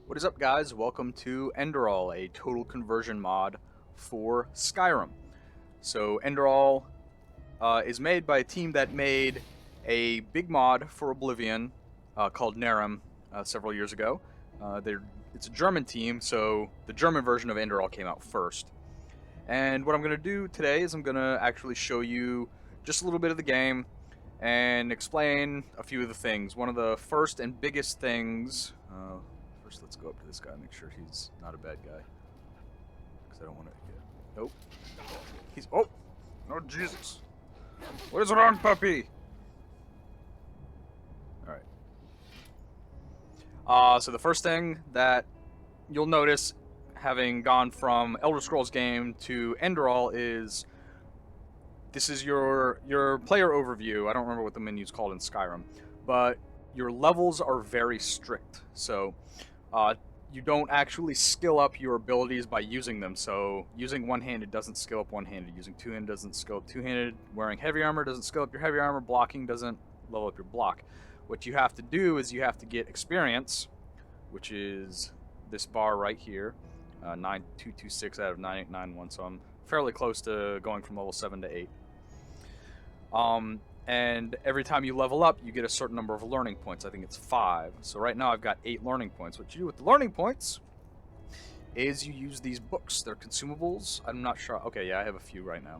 What is up, guys? Welcome to Enderall, a total conversion mod for Skyrim. So Enderall is made by a team that made a big mod for Oblivion called Nehrim several years ago. It's a German team, so the German version of Enderall came out first. And what I'm going to do today is I'm going to actually show you just a little bit of the game and explain a few of the things. One of the first and biggest things... First, let's go up to this guy and make sure he's not a bad guy. Because I don't want to get... Nope. He's... Oh! Oh, Jesus. What is wrong, puppy? Alright. So the first thing that you'll notice, having gone from Elder Scrolls game to Enderall, is... This is your player overview. I don't remember what the menu's called in Skyrim. But your levels are very strict. So... you don't actually skill up your abilities by using them. So using one-handed doesn't skill up one-handed. Using two-handed doesn't skill up two-handed. Wearing heavy armor doesn't skill up your heavy armor. Blocking doesn't level up your block. What you have to do is you have to get experience, which is this bar right here, 9226 out of 9891. So I'm fairly close to going from level 7 to 8. And every time you level up, you get a certain number of learning points. I think it's 5. So right now I've got 8 learning points. What you do with the learning points is you use these books. They're consumables. I'm not sure. Okay, yeah, I have a few right now.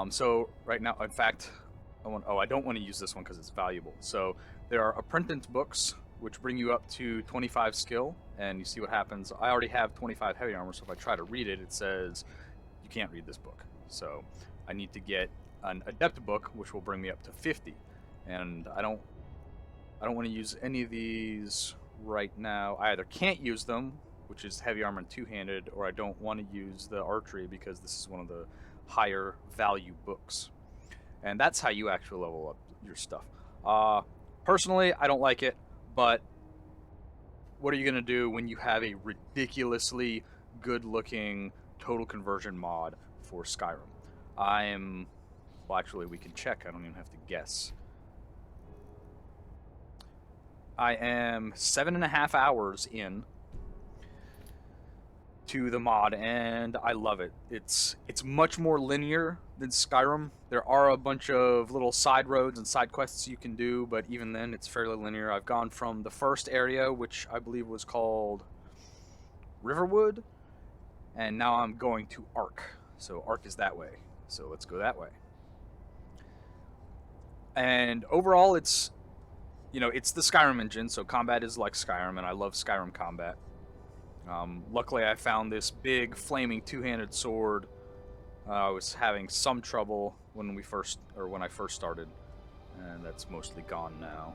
So right now, in fact, I don't want to use this one because it's valuable. So there are apprentice books, which bring you up to 25 skill. And you see what happens. I already have 25 heavy armor, so if I try to read it, it says you can't read this book. So I need to get an adept book, which will bring me up to 50, and I don't want to use any of these right now. I either can't use them, which is heavy armor and two-handed, or I don't want to use the archery because this is one of the higher value books, and that's how you actually level up your stuff. Personally, I don't like it, but what are you gonna do when you have a ridiculously good-looking total conversion mod for Skyrim? Well, actually, we can check. I don't even have to guess. I am 7.5 hours in to the mod, and I love it. It's much more linear than Skyrim. There are a bunch of little side roads and side quests you can do, but even then, it's fairly linear. I've gone from the first area, which I believe was called Riverwood, and now I'm going to Ark. So Ark is that way. So let's go that way. And overall, it's the Skyrim engine, so combat is like Skyrim, and I love Skyrim combat. Luckily, I found this big flaming two-handed sword. I was having some trouble when I first started, and that's mostly gone now.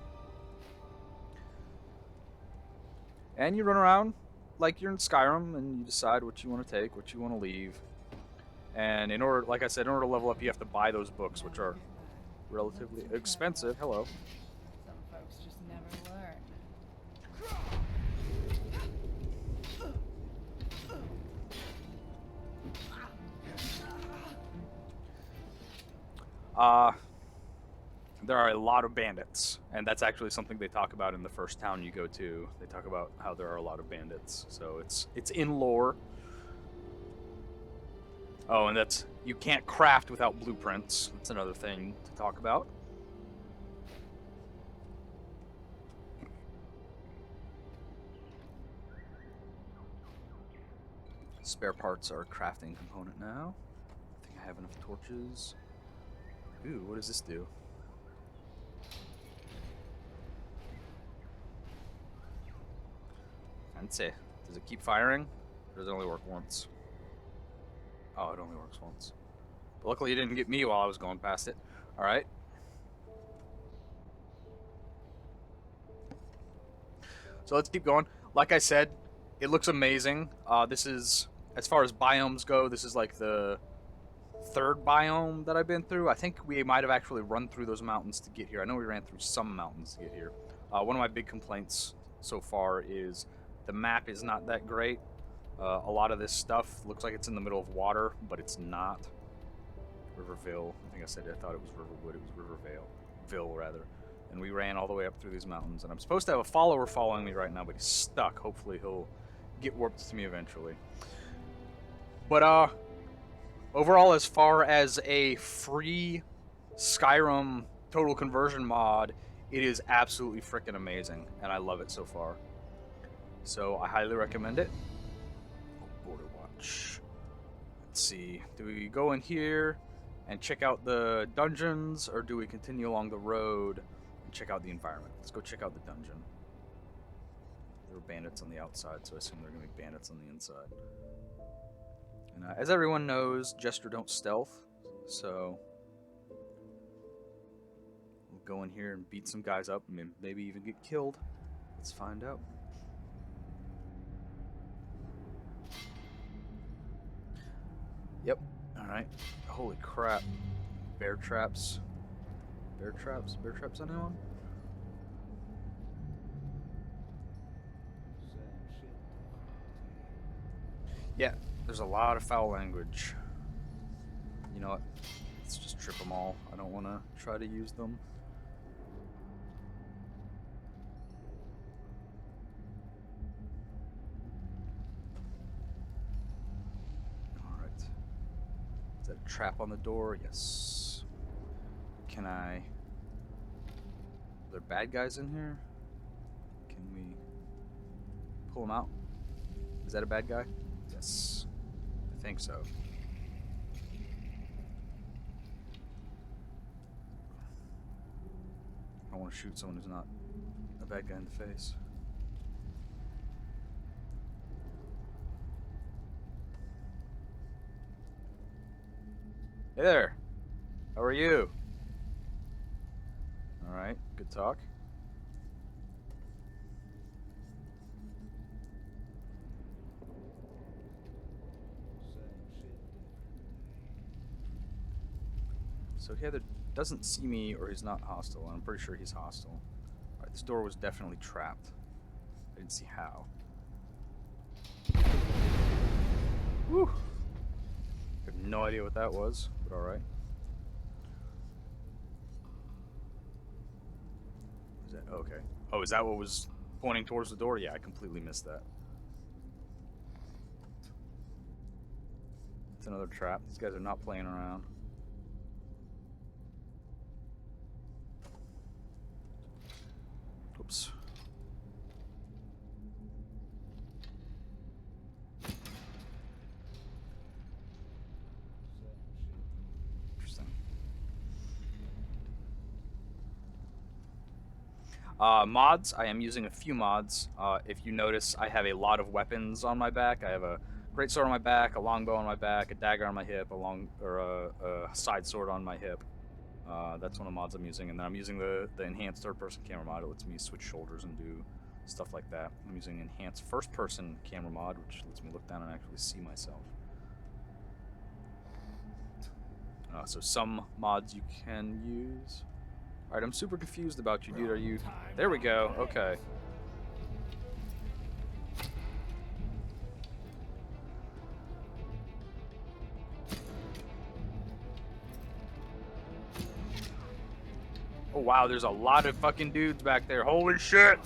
And you run around like you're in Skyrim, and you decide what you want to take, what you want to leave. And like I said, in order to level up, you have to buy those books, which are relatively expensive. Hello. Some folks just never learn. There are a lot of bandits, and that's actually something they talk about in the first town you go to. They talk about how there are a lot of bandits, so it's in lore. Oh, and you can't craft without blueprints. That's another thing to talk about. Spare parts are a crafting component now. I think I have enough torches. Ooh, what does this do? Fancy. Does it keep firing? Or does it only work once? Oh, it only works once. But luckily it didn't get me while I was going past it. Alright. So let's keep going. Like I said, it looks amazing. This is, as far as biomes go, this is like the 3rd biome that I've been through. I think we might have actually run through those mountains to get here. I know we ran through some mountains to get here. One of my big complaints so far is the map is not that great. A lot of this stuff looks like it's in the middle of water, but it's not. Riverville. I think I said I thought it was Riverwood. It was Rivervale. Ville, rather. and we ran all the way up through these mountains. And I'm supposed to have a follower following me right now, but he's stuck. Hopefully he'll get warped to me eventually. But overall, as far as a free Skyrim total conversion mod, it is absolutely freaking amazing, and I love it so far. So I highly recommend it. Oh, Border Watch. Let's see. Do we go in here and check out the dungeons, or do we continue along the road and check out the environment? Let's go check out the dungeon. There were bandits on the outside, so I assume they're going to be bandits on the inside. And as everyone knows, Jester don't stealth, so we'll go in here and beat some guys up, and maybe even get killed. Let's find out. Yep. Alright. Holy crap. Bear traps. Bear traps? Bear traps, anyone? Yeah, there's a lot of foul language. You know what? Let's just trip them all. I don't want to try to use them. Is that a trap on the door? Yes. Can I... Are there bad guys in here? Can we pull them out? Is that a bad guy? Yes. I think so. I want to shoot someone who's not a bad guy in the face. Hey there. How are you? Alright, good talk. So he either doesn't see me or he's not hostile, and I'm pretty sure he's hostile. Alright, this door was definitely trapped. I didn't see how. Whew. I have no idea what that was, but alright. Is that okay? Oh, is that what was pointing towards the door? Yeah, I completely missed that. It's another trap. These guys are not playing around. Oops. Mods, I am using a few mods. If you notice, I have a lot of weapons on my back. I have a greatsword on my back, a longbow on my back, a dagger on my hip, a side sword on my hip. That's one of the mods I'm using, and then I'm using the enhanced third-person camera mod. It lets me switch shoulders and do stuff like that. I'm using enhanced first-person camera mod, which lets me look down and actually see myself. So some mods you can use. Alright, I'm super confused about you, dude. Are you... There we go. Okay. Oh, wow. There's a lot of fucking dudes back there. Holy shit!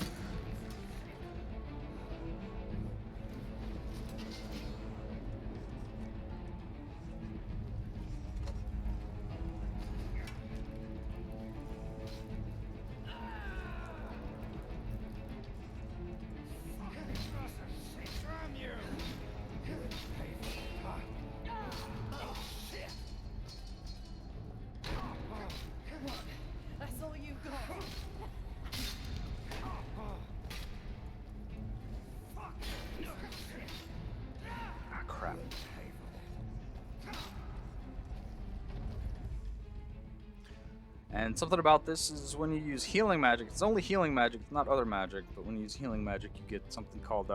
And something about this is when you use healing magic, it's only healing magic, it's not other magic, but when you use healing magic, you get something called,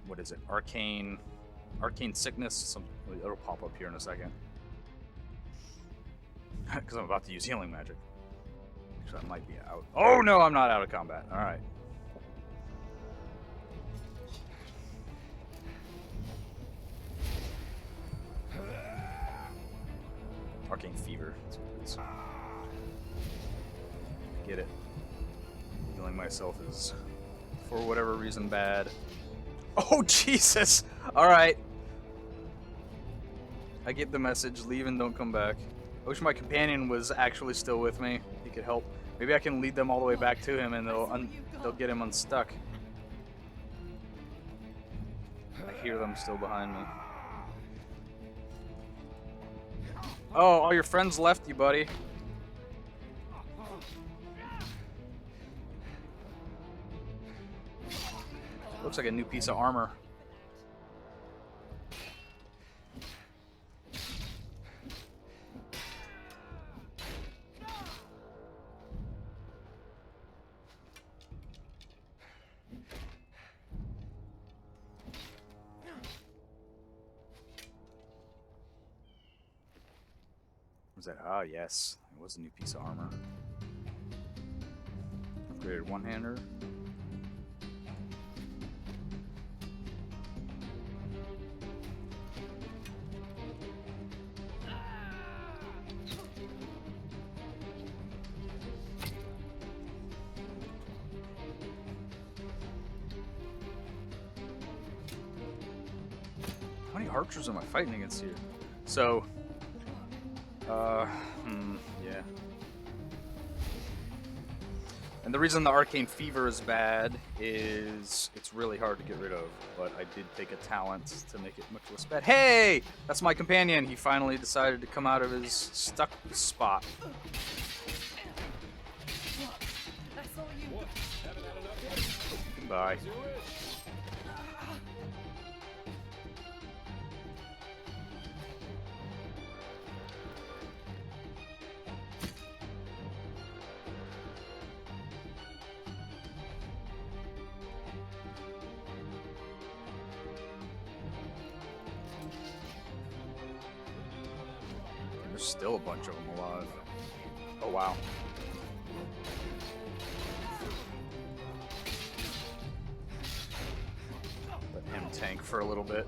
what is it? Arcane sickness. It'll pop up here in a second. Because I'm about to use healing magic. Actually, I might be out. Oh no, I'm not out of combat. Alright. Arcane fever. That's what it is. get it. Healing myself is, for whatever reason, bad. Oh, Jesus! Alright. I get the message. Leave and don't come back. I wish my companion was actually still with me. He could help. Maybe I can lead them all the way back to him and they'll get him unstuck. I hear them still behind me. Oh, all your friends left you, buddy. Looks like a new piece of armor. Was that? Ah, yes. It was a new piece of armor. Upgraded one-hander. How many archers am I fighting against here? So, yeah. And the reason the arcane fever is bad is it's really hard to get rid of, but I did take a talent to make it much less bad. Hey! That's my companion! He finally decided to come out of his stuck spot. Goodbye. There's still a bunch of them alive. Oh, wow. Let him tank for a little bit.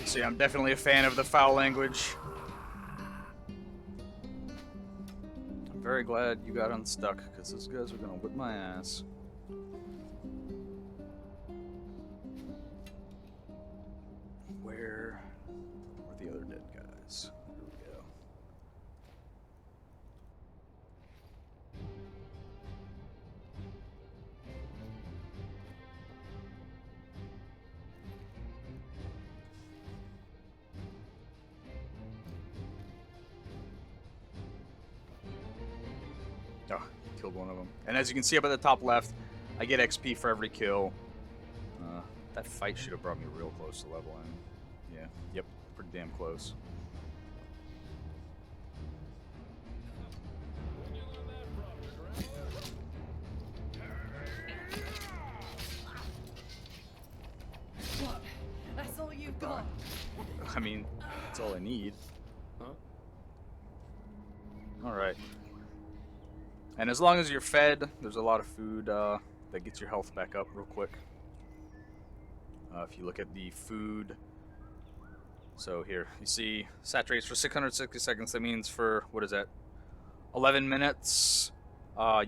See, I'm definitely a fan of the foul language. I'm very glad you got unstuck, because those guys are gonna whip my ass. Where are the other dead guys? Here we go. Oh, killed one of them. And as you can see up at the top left, I get XP for every kill. That fight should have brought me real close to leveling. Yeah, yep, pretty damn close. What? That's all you've got. I mean, that's all I need. Huh? Alright. And as long as you're fed, there's a lot of food that gets your health back up real quick. If you look at the food, so here, you see saturates for 660 seconds. That means for, what is that, 11 minutes,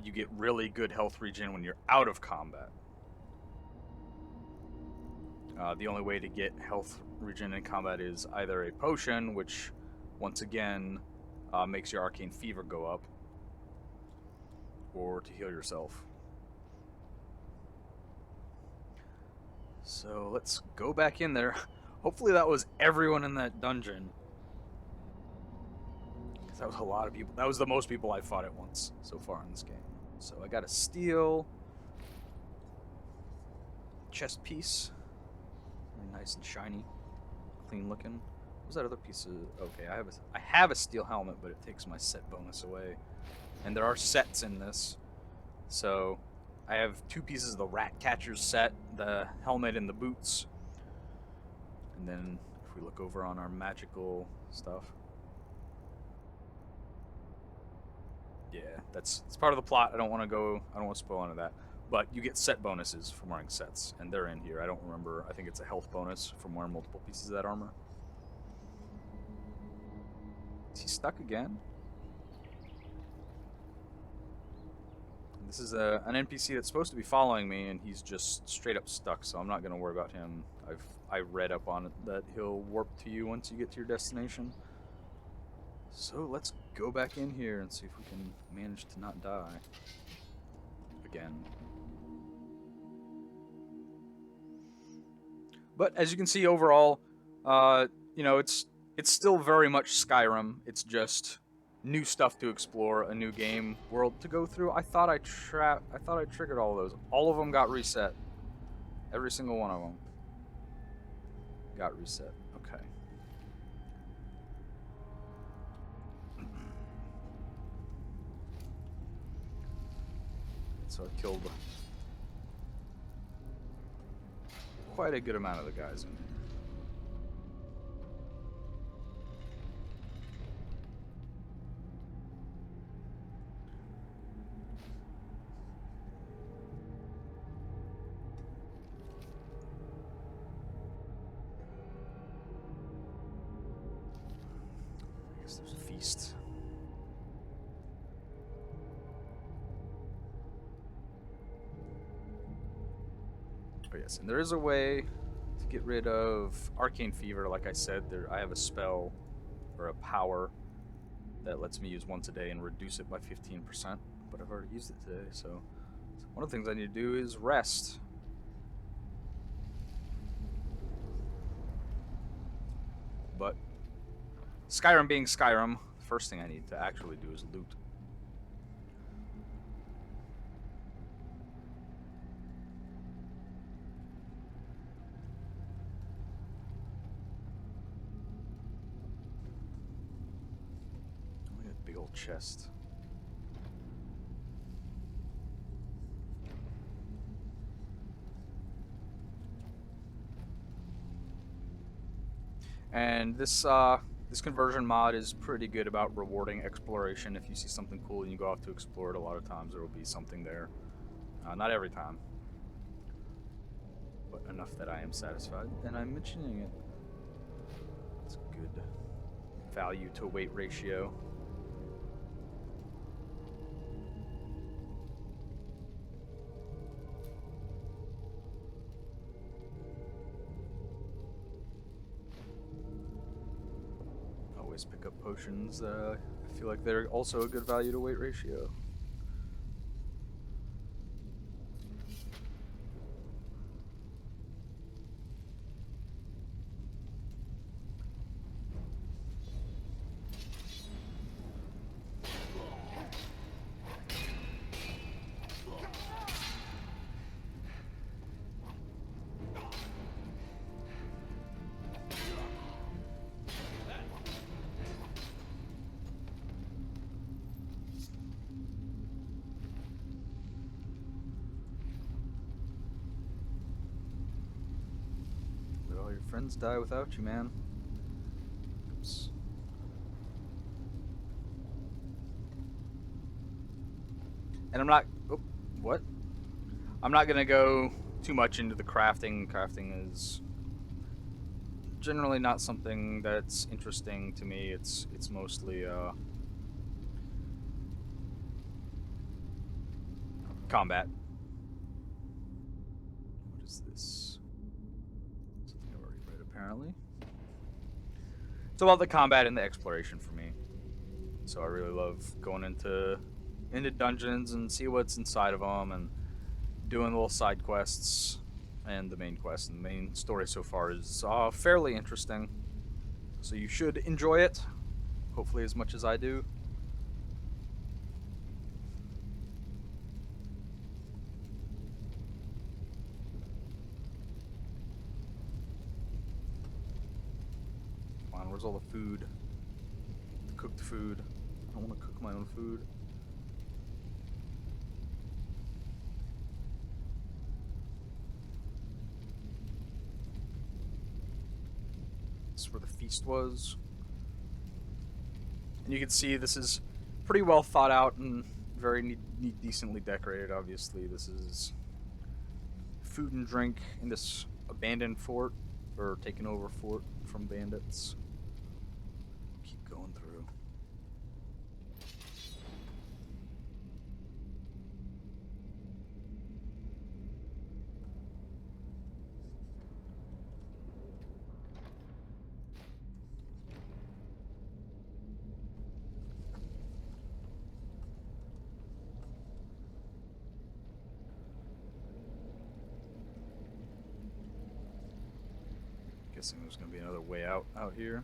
you get really good health regen when you're out of combat. The only way to get health regen in combat is either a potion, which, once again, makes your arcane fever go up, or to heal yourself. So let's go back in there. Hopefully that was everyone in that dungeon. Because that was a lot of people. That was the most people I fought at once so far in this game. So I got a steel chest piece. Very nice and shiny. Clean looking. What was that other piece of... Okay, I have a steel helmet, but it takes my set bonus away. And there are sets in this. So I have 2 pieces of the rat catcher's set, the helmet and the boots. And then if we look over on our magical stuff. Yeah, it's part of the plot. I don't want to spoil into that. But you get set bonuses from wearing sets, and they're in here. I don't remember. I think it's a health bonus from wearing multiple pieces of that armor. Is he stuck again? This is an NPC that's supposed to be following me, and he's just straight up stuck, so I'm not going to worry about him. I read up on it that he'll warp to you once you get to your destination. So let's go back in here and see if we can manage to not die. Again. But as you can see overall, you know, it's still very much Skyrim. It's just new stuff to explore, a new game world to go through. I thought I triggered all of those. All of them got reset. Every single one of them got reset. Okay. So I killed quite a good amount of the guys in here. I guess there's a feast. Oh yes, and there is a way to get rid of Arcane Fever. Like I said, I have a spell or a power that lets me use once a day and reduce it by 15%. But I've already used it today, so one of the things I need to do is rest. But Skyrim being Skyrim, the first thing I need to actually do is loot. Big old chest. And this conversion mod is pretty good about rewarding exploration. If you see something cool and you go off to explore it, a lot of times there will be something there. Not every time, but enough that I am satisfied. And I'm mentioning it. It's a good value to weight ratio. Pick up potions. I feel like they're also a good value to weight ratio. All your friends die without you, man. Oops. And I'm not... Oh, what? I'm not going to go too much into the crafting. Crafting is generally not something that's interesting to me. It's mostly combat. What is this? Apparently. It's about the combat and the exploration for me. So I really love going into dungeons and see what's inside of them and doing little side quests and the main quest. And the main story so far is fairly interesting. So you should enjoy it, hopefully as much as I do. Where's all the food? The cooked food. I don't want to cook my own food. This is where the feast was. And you can see this is pretty well thought out and very decently decorated, obviously. This is food and drink in this abandoned fort, or taken over fort from bandits. Keep going through. Guessing there's gonna be another way out here.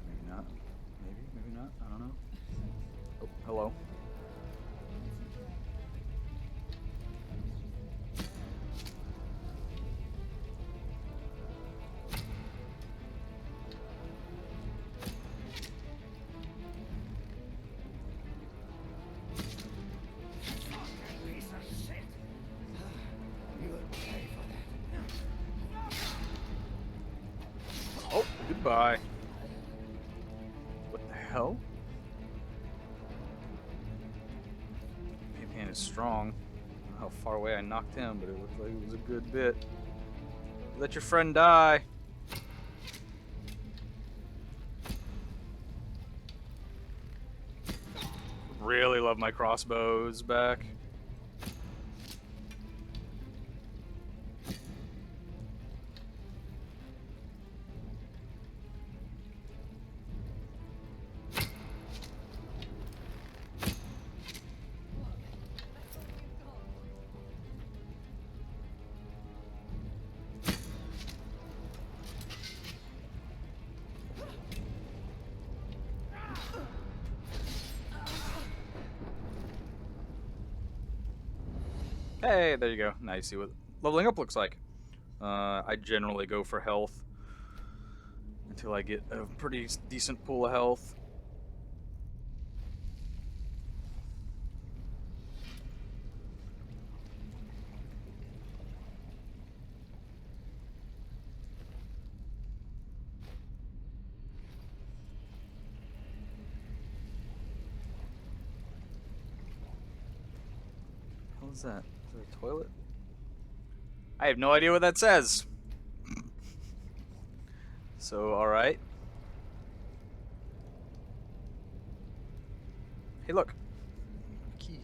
Maybe not. Maybe not. I don't know. Oh, hello. Oh, goodbye. What the hell? Man is strong. I don't know how far away I knocked him, but it looked like it was a good bit. Let your friend die. Really love my crossbows back. Hey, there you go. Now you see what leveling up looks like. I generally go for health until I get a pretty decent pool of health. What is that? Is that a toilet? I have no idea what that says. So, alright. Hey, look. Key.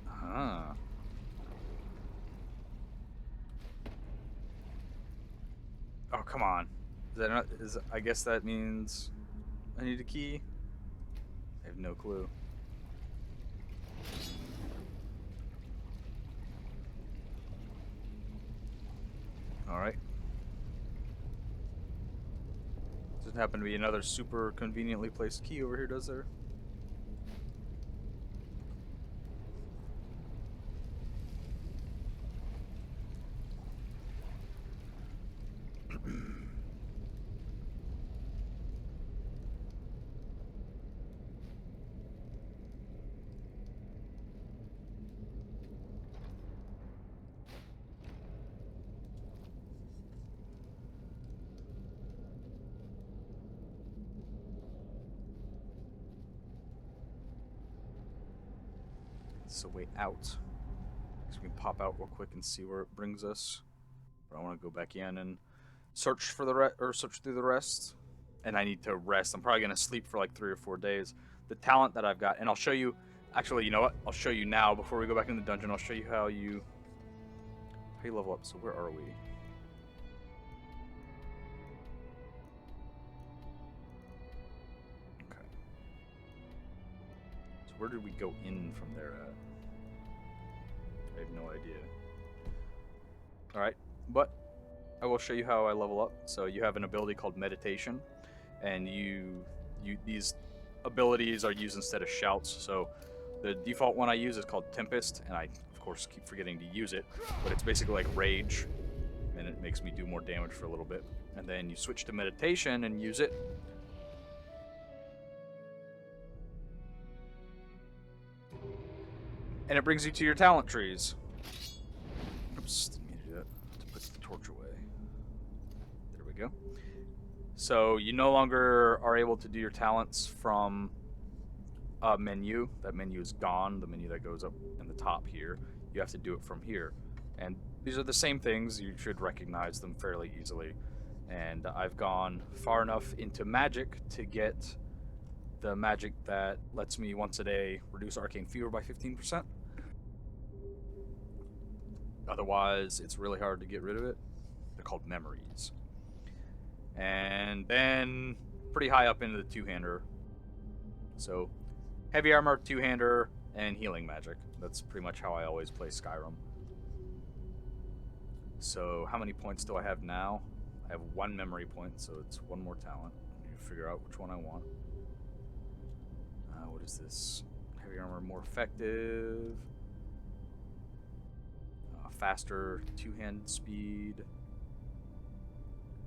Ah. Oh, come on. Is that not, I guess that means I need a key? I have no clue. Alright. Doesn't happen to be another super conveniently placed key over here, does there? It's a way out. So we can pop out real quick and see where it brings us. But I want to go back in and search for the search through the rest. And I need to rest. I'm probably gonna sleep for like 3 or 4 days. The talent that I've got, and I'll show you. Actually, you know what? I'll show you now before we go back in the dungeon. I'll show you how you level up. So where are we? Okay. So where did we go in from there at? I have no idea. Alright, but I will show you how I level up. So you have an ability called Meditation, and these abilities are used instead of shouts. So the default one I use is called Tempest, and I of course keep forgetting to use it, but it's basically like Rage, and it makes me do more damage for a little bit. And then you switch to Meditation and use it. And it brings you to your talent trees. Oops, didn't mean to do that. To put the torch away. So you no longer are able to do your talents from a menu. That menu is gone. The menu that goes up in the top here. You have to do it from here. And these are the same things. You should recognize them fairly easily. And I've gone far enough into magic to get the magic that lets me once a day reduce arcane fever by 15%. Otherwise, it's really hard to get rid of it. They're called memories. And then pretty high up into the two-hander. So heavy armor, two-hander, and healing magic. That's pretty much how I always play Skyrim. So how many points do I have now? I have 1 memory point, so it's 1 more talent. I need to figure out which one I want. What is this? Heavy armor, more effective. Faster two-hand speed.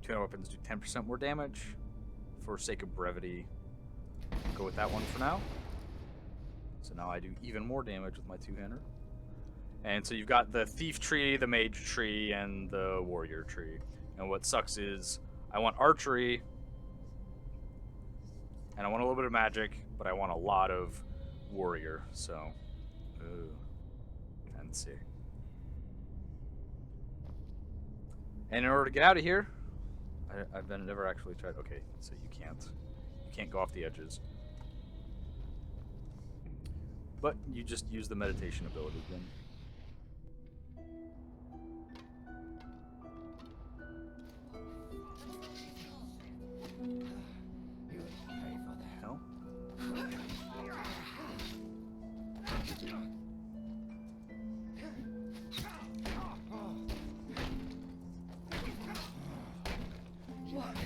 Two-hand weapons do 10% more damage. For sake of brevity, go with that one for now. So now I do even more damage with my two-hander. And so you've got the thief tree, the mage tree, and the warrior tree. And what sucks is I want archery, and I want a little bit of magic, but I want a lot of warrior. So, let's see. And in order to get out of here, I've never actually tried. Okay, so you can't go off the edges. But you just use the meditation ability then. Hell? What?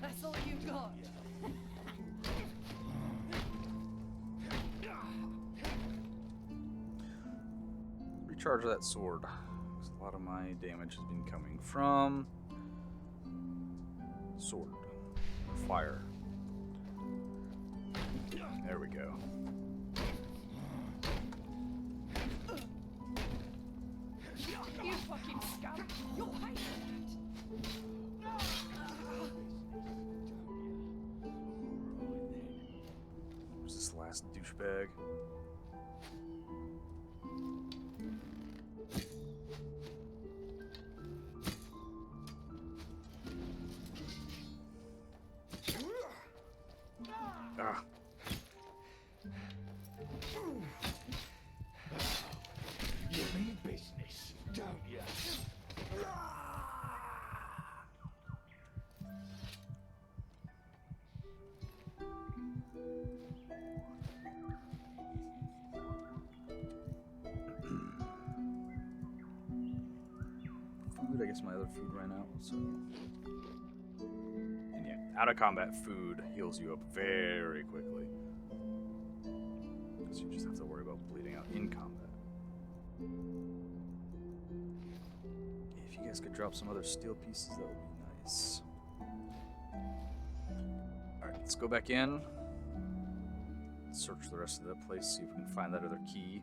That's all you've got? Recharge that sword. 'Cause a lot of my damage has been coming from sword or fire. There we go. You fucking scum! You'll hate that! Where's this last douchebag? Ah. You mean business, don't you? Food, I guess my other food ran out, so... And yeah, out of combat food heals you up very quickly. Because you just have to worry about bleeding out in combat. If you guys could drop some other steel pieces, that would be nice. Alright, let's go back in. Search the rest of that place, see if we can find that other key.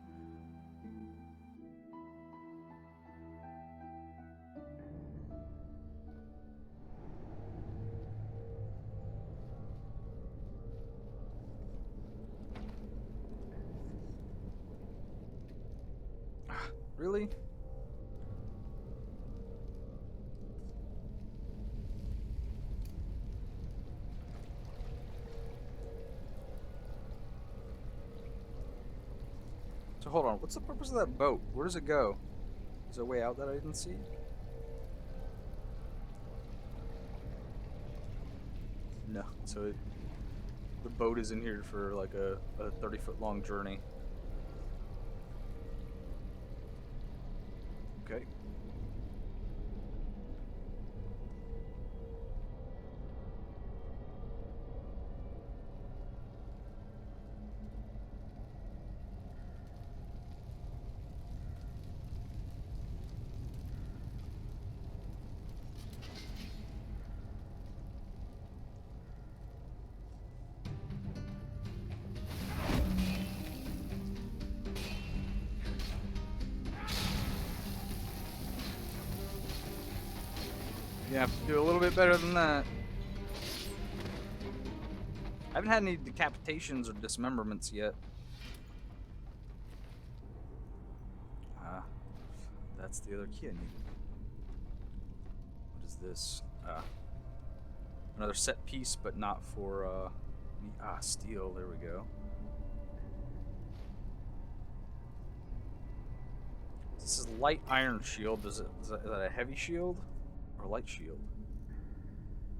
Really? So hold on, what's the purpose of that boat? Where does it go? Is there a way out that I didn't see? No, so the boat is in here for like a 30-foot long journey. Okay. You have to do a little bit better than that. I haven't had any decapitations or dismemberments yet. Ah, that's the other key I needed. What is this? Another set piece, but not for me. Steel. There we go. This is light iron shield. Is that a heavy shield or light shield?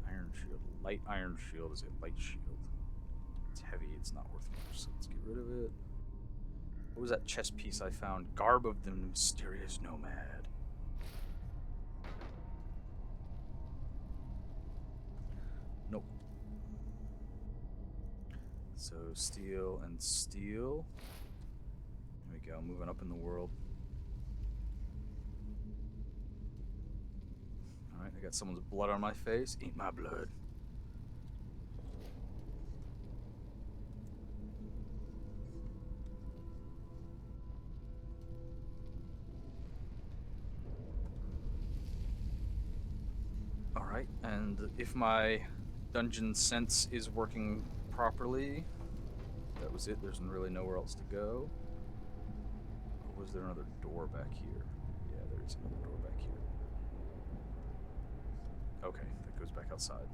Iron shield. Light iron shield is a light shield. It's heavy. It's not worth much. So let's get rid of it. What was that chest piece I found? Garb of the Mysterious Nomad. Nope. So steel and steel. There we go. Moving up in the world. Alright, I got someone's blood on my face. Eat my blood. Alright, and if my dungeon sense is working properly, that was it. There's really nowhere else to go. Or was there another door back here? Yeah, there is another door back here. Okay, that goes back outside.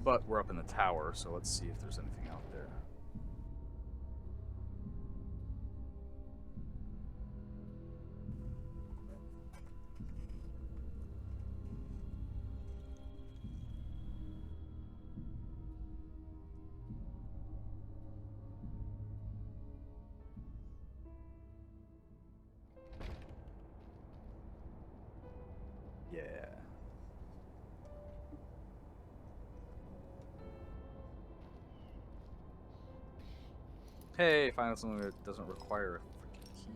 But we're up in the tower, so let's see if there's anything out there. Yeah. Hey, finally something that doesn't require a freaking key.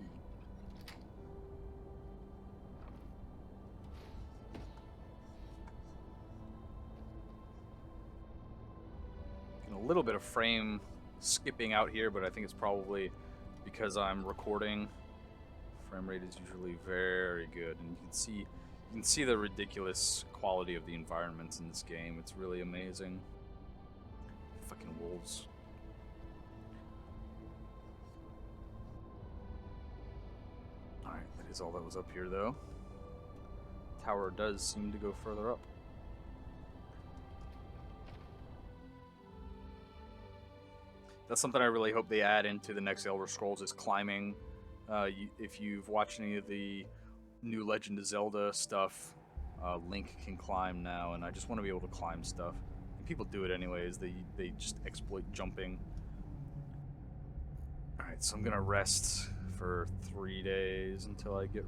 Getting a little bit of frame skipping out here, but I think it's probably because I'm recording. Frame rate is usually very good, and you can see the ridiculous quality of the environments in this game. It's really amazing. Fucking wolves. Alright, that is all that was up here, though. Tower does seem to go further up. That's something I really hope they add into the next Elder Scrolls is climbing. If you've watched any of the new Legend of Zelda stuff, Link can climb now, and I just want to be able to climb stuff. And people do it anyways. They just exploit jumping. Alright, so I'm gonna rest for 3 days until I get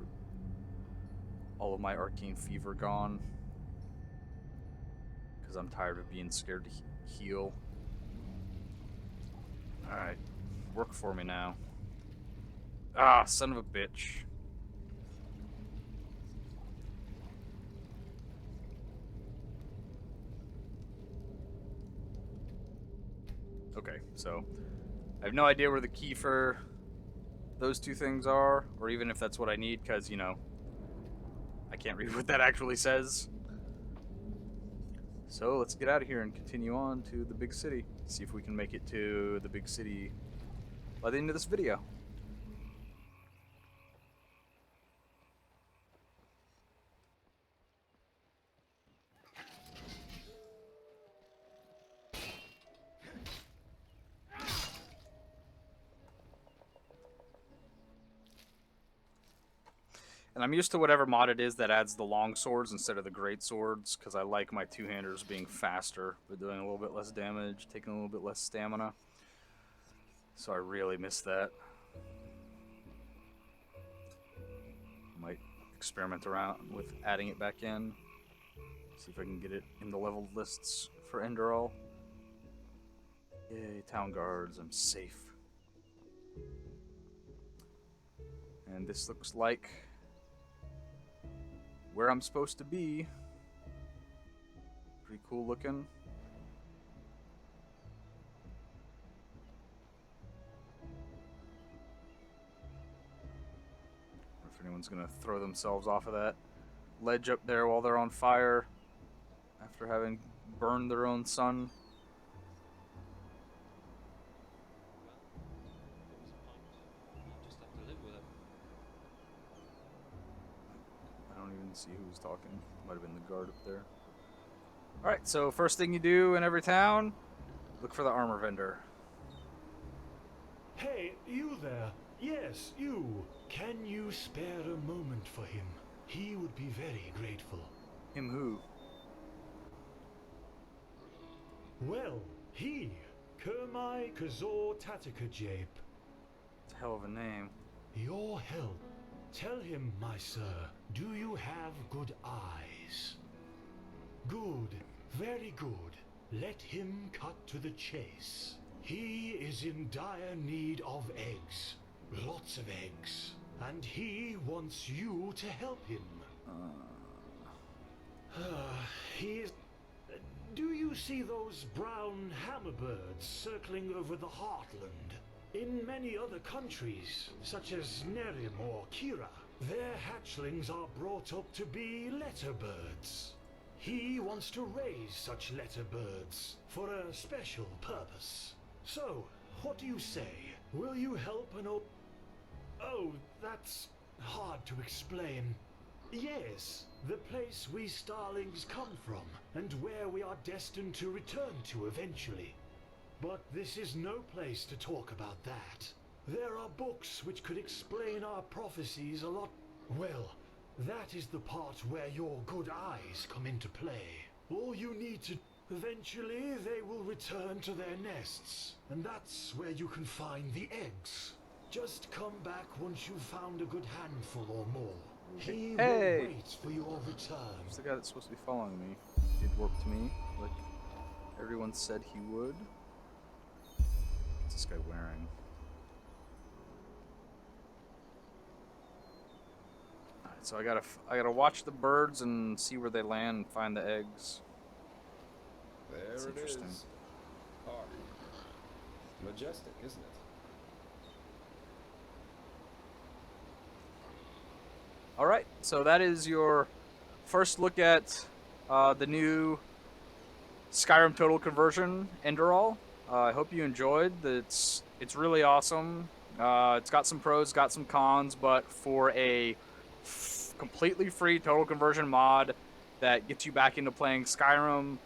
all of my arcane fever gone. Because I'm tired of being scared to heal. Alright, work for me now. Ah, son of a bitch. Okay, so I have no idea where the key for those two things are, or even if that's what I need, because, you know, I can't read what that actually says. So let's get out of here and continue on to the big city. See if we can make it to the big city by the end of this video. And I'm used to whatever mod it is that adds the long swords instead of the great swords, because I like my two-handers being faster, but doing a little bit less damage, taking a little bit less stamina. So I really miss that. Might experiment around with adding it back in. See if I can get it in the leveled lists for Enderall. Yay, town guards, I'm safe. And this looks like where I'm supposed to be. Pretty cool looking. If anyone's gonna throw themselves off of that ledge up there while they're on fire after after having burned their own son. Just have to live with it. I don't even see who's talking. Might have been the guard up there. Alright, so first thing you do in every town, look for the armor vendor. Hey, you there. Yes, you. Can you spare a moment for him? He would be very grateful. Him who? Well, he. Kermai Kazor Tatakajape. It's a hell of a name. Your help. Tell him, my sir, do you have good eyes? Good. Very good. Let him cut to the chase. He is in dire need of eggs. Lots of eggs. And he wants you to help him. He is... Do you see those brown hammerbirds circling over the heartland? In many other countries, such as Nehrim or Kira, their hatchlings are brought up to be letterbirds. He wants to raise such letterbirds for a special purpose. So, what do you say? Will you help an old... Oh, that's hard to explain. Yes, the place we starlings come from, and where we are destined to return to eventually. But this is no place to talk about that. There are books which could explain our prophecies a lot... Well, that is the part where your good eyes come into play. All you need to... Eventually, they will return to their nests, and that's where you can find the eggs. Just come back once you've found a good handful or more. He will wait for your return. Who's the guy that's supposed to be following me? Did warp to me, like everyone said he would. What's this guy wearing? Alright, so I gotta watch the birds and see where they land and find the eggs. There That's it interesting. is. Hard. Majestic, isn't it? Alright, so that is your first look at the new Skyrim Total Conversion Enderall. I hope you enjoyed. It's really awesome. It's got some pros, got some cons, but for a completely free Total Conversion mod that gets you back into playing Skyrim,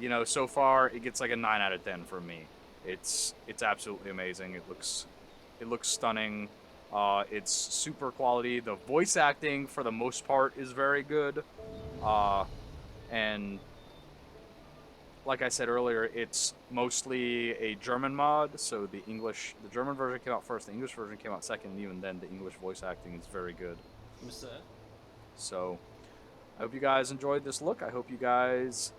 you know, so far it gets like a 9 out of 10 from me. It's absolutely amazing. It looks stunning. It's super quality. The voice acting, for the most part, is very good. And like I said earlier, it's mostly a German mod, so the German version came out first, the English version came out second, and even then the English voice acting is very good. So, I hope you guys enjoyed this look. I hope you guys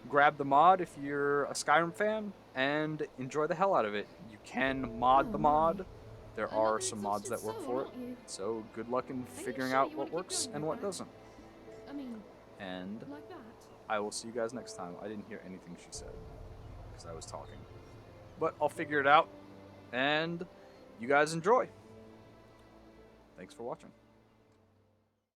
grab the mod if you're a Skyrim fan, and enjoy the hell out of it. You can mod the mod. There are some mods that work for it, so good luck in figuring out what works and what doesn't. I mean, And like that. I will see you guys next time. I didn't hear anything she said because I was talking. But I'll figure it out, and you guys enjoy. Thanks for watching.